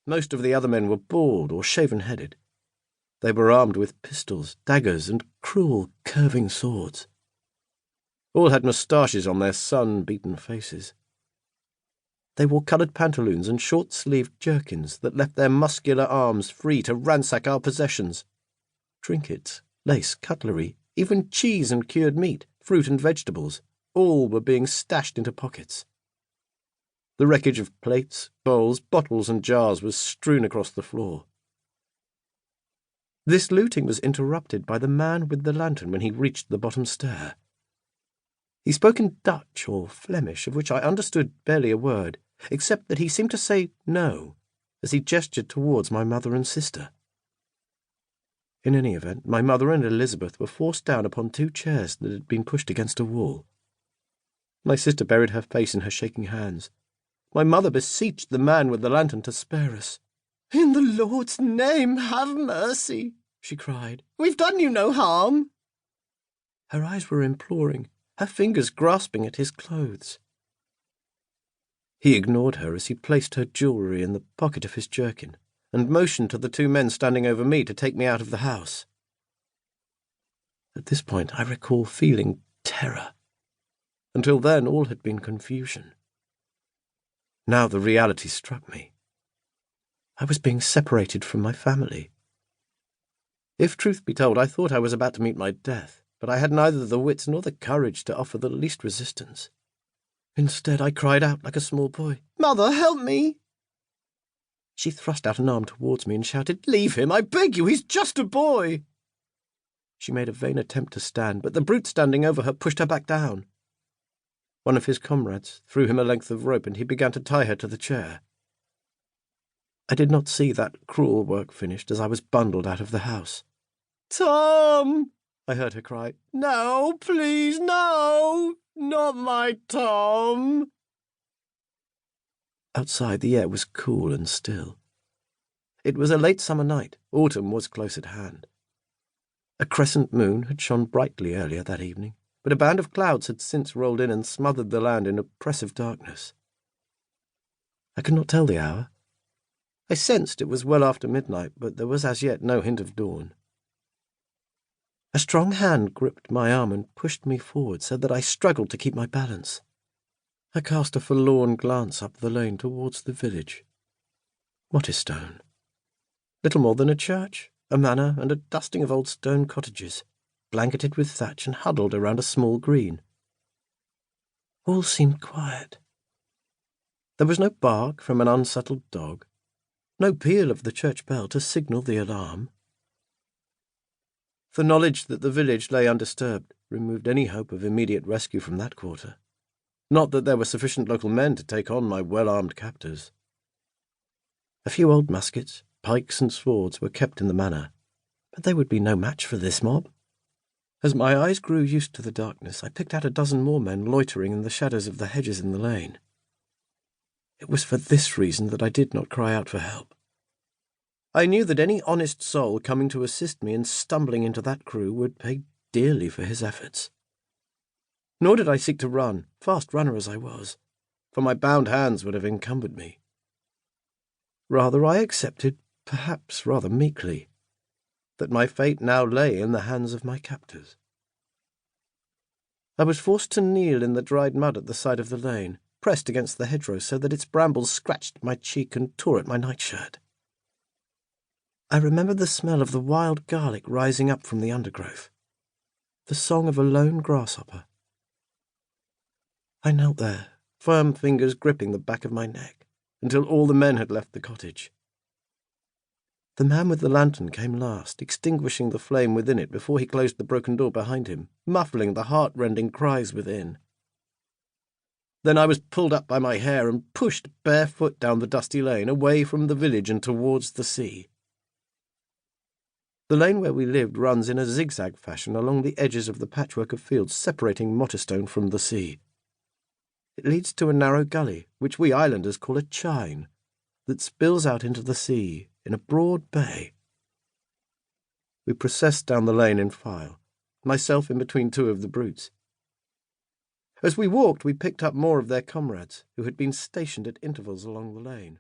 Most of the other men were bald or shaven-headed. They were armed with pistols, daggers, and cruel, curving swords. All had moustaches on their sun-beaten faces. They wore coloured pantaloons and short-sleeved jerkins that left their muscular arms free to ransack our possessions. Trinkets, lace, cutlery, even cheese and cured meat, fruit and vegetables, all were being stashed into pockets. The wreckage of plates, bowls, bottles and jars was strewn across the floor. This looting was interrupted by the man with the lantern when he reached the bottom stair. He spoke in Dutch or Flemish, of which I understood barely a word, except that he seemed to say no, as he gestured towards my mother and sister. In any event, my mother and Elizabeth were forced down upon two chairs that had been pushed against a wall. My sister buried her face in her shaking hands. My mother beseeched the man with the lantern to spare us. "In the Lord's name, have mercy," she cried. "We've done you no harm." Her eyes were imploring, her fingers grasping at his clothes. He ignored her as he placed her jewellery in the pocket of his jerkin and motioned to the two men standing over me to take me out of the house. At this point I recall feeling terror. Until then all had been confusion. Now the reality struck me. I was being separated from my family. If truth be told, I thought I was about to meet my death, but I had neither the wits nor the courage to offer the least resistance. Instead, I cried out like a small boy, "Mother, help me!" She thrust out an arm towards me and shouted, "Leave him, I beg you, he's just a boy!" She made a vain attempt to stand, but the brute standing over her pushed her back down. One of his comrades threw him a length of rope and he began to tie her to the chair. I did not see that cruel work finished as I was bundled out of the house. "Tom!" I heard her cry. "No, please, no! Not my Tom!" Outside the air was cool and still. It was a late summer night. Autumn was close at hand. A crescent moon had shone brightly earlier that evening, but a band of clouds had since rolled in and smothered the land in oppressive darkness. I could not tell the hour. I sensed it was well after midnight, but there was as yet no hint of dawn. A strong hand gripped my arm and pushed me forward so that I struggled to keep my balance. I cast a forlorn glance up the lane towards the village. Mottistone. Little more than a church, a manor, and a dusting of old stone cottages, blanketed with thatch and huddled around a small green. All seemed quiet. There was no bark from an unsettled dog, no peal of the church bell to signal the alarm. The knowledge that the village lay undisturbed removed any hope of immediate rescue from that quarter. Not that there were sufficient local men to take on my well-armed captors. A few old muskets, pikes and swords were kept in the manor, but they would be no match for this mob. As my eyes grew used to the darkness, I picked out a dozen more men loitering in the shadows of the hedges in the lane. It was for this reason that I did not cry out for help. I knew that any honest soul coming to assist me and stumbling into that crew would pay dearly for his efforts. Nor did I seek to run, fast runner as I was, for my bound hands would have encumbered me. Rather, I accepted, perhaps rather meekly, that my fate now lay in the hands of my captors. I was forced to kneel in the dried mud at the side of the lane, pressed against the hedgerow so that its brambles scratched my cheek and tore at my nightshirt. I remember the smell of the wild garlic rising up from the undergrowth, the song of a lone grasshopper. I knelt there, firm fingers gripping the back of my neck, until all the men had left the cottage. The man with the lantern came last, extinguishing the flame within it before he closed the broken door behind him, muffling the heart-rending cries within. Then I was pulled up by my hair and pushed barefoot down the dusty lane, away from the village and towards the sea. The lane where we lived runs in a zigzag fashion along the edges of the patchwork of fields separating Mottistone from the sea. It leads to a narrow gully, which we islanders call a chine, that spills out into the sea in a broad bay. We processed down the lane in file, myself in between two of the brutes. As we walked, we picked up more of their comrades, who had been stationed at intervals along the lane.